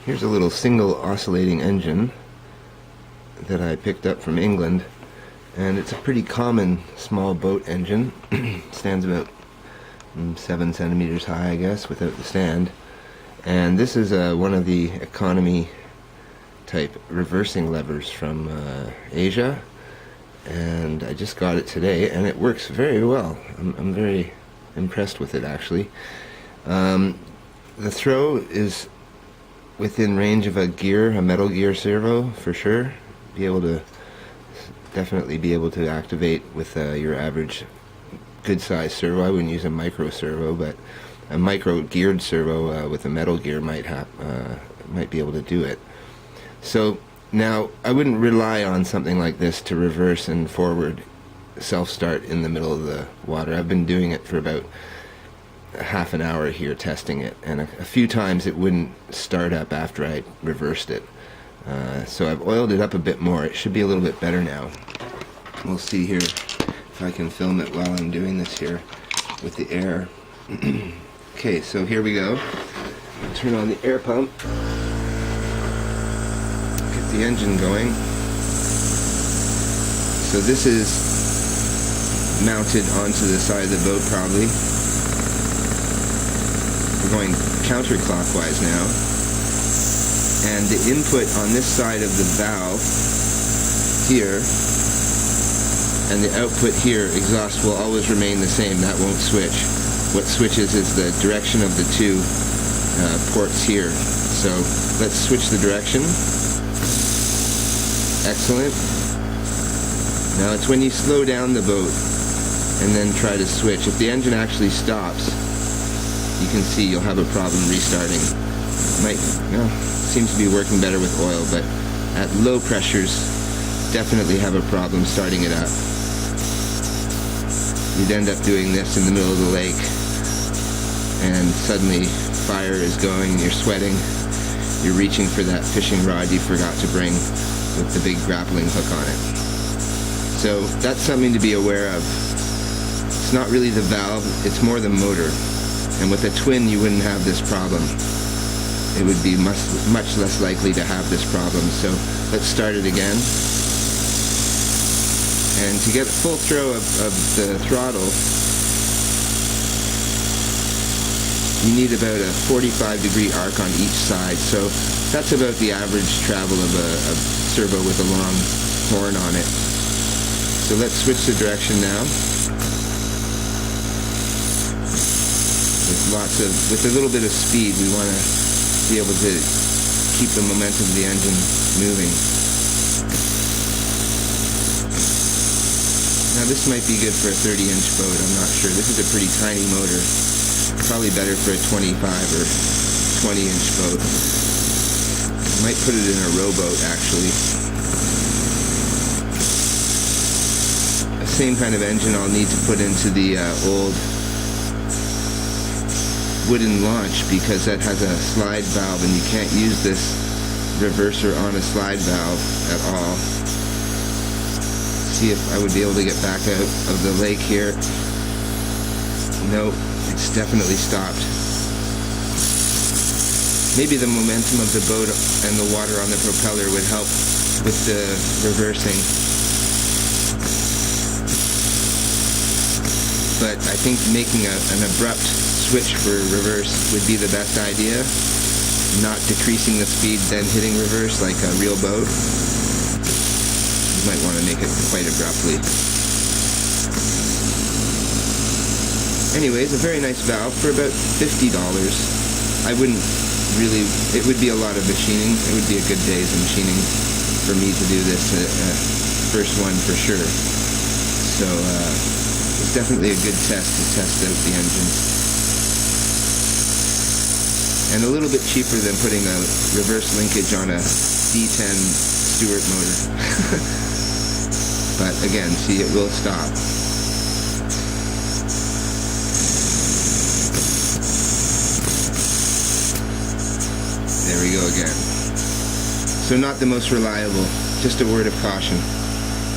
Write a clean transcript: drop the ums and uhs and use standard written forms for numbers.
Here's a little single oscillating engine that I picked up from England, and it's a pretty common small boat engine. Stands about 7 centimeters high, I guess, without the stand. And this is one of the economy type reversing levers from Asia, and I just got it today, and it works very well. I'm very impressed with it, actually. The throw is within range of a gear, a metal gear servo, for sure. Definitely be able to activate with your average good size servo. I wouldn't use a micro servo, but a micro geared servo with a metal gear might be able to do it. So now I wouldn't rely on something like this to reverse and forward self-start in the middle of the water. I've been doing it for about half an hour here testing it, and a few times it wouldn't start up after I reversed it. So I've oiled it up a bit more. It should be a little bit better now. We'll see here if I can film it while I'm doing this here with the air. Okay, so here we go. Turn on the air pump. Get the engine going. So this is mounted onto the side of the boat probably. We're going counterclockwise now. And the input on this side of the valve here and the output here, exhaust, will always remain the same. That won't switch. What switches is the direction of the two ports here. So let's switch the direction. Excellent. Now it's when you slow down the boat and then try to switch. If the engine actually stops, you can see you'll have a problem restarting. Seems to be working better with oil, but at low pressures definitely have a problem starting it up. You'd end up doing this in the middle of the lake, and suddenly fire is going and you're sweating. You're reaching for that fishing rod you forgot to bring with the big grappling hook on it. So that's something to be aware of. It's not really the valve, it's more the motor. And with a twin you wouldn't have this problem. It would be much less likely to have this problem. So let's start it again. And to get a full throw of the throttle, you need about a 45-degree arc on each side. So that's about the average travel of a servo with a long horn on it. So let's switch the direction now. With a little bit of speed, we want to be able to keep the momentum of the engine moving. Now this might be good for a 30-inch boat, I'm not sure. This is a pretty tiny motor. Probably better for a 25 or 20-inch boat. I might put it in a rowboat, actually. The same kind of engine I'll need to put into the old wooden launch, because that has a slide valve and you can't use this reverser on a slide valve at all. See if I would be able to get back out of the lake here. Nope, it's definitely stopped. Maybe the momentum of the boat and the water on the propeller would help with the reversing. But I think making an abrupt switch for reverse would be the best idea. Not decreasing the speed, then hitting reverse like a real boat. You might want to make it quite abruptly. Anyways, a very nice valve for about $50. I wouldn't really, it would be a lot of machining. It would be a good day's machining for me to do this first one for sure. So it's definitely a good test to test out the engine. And a little bit cheaper than putting a reverse linkage on a D10 Stewart motor. But again, see, it will stop. There we go again. So not the most reliable, just a word of caution.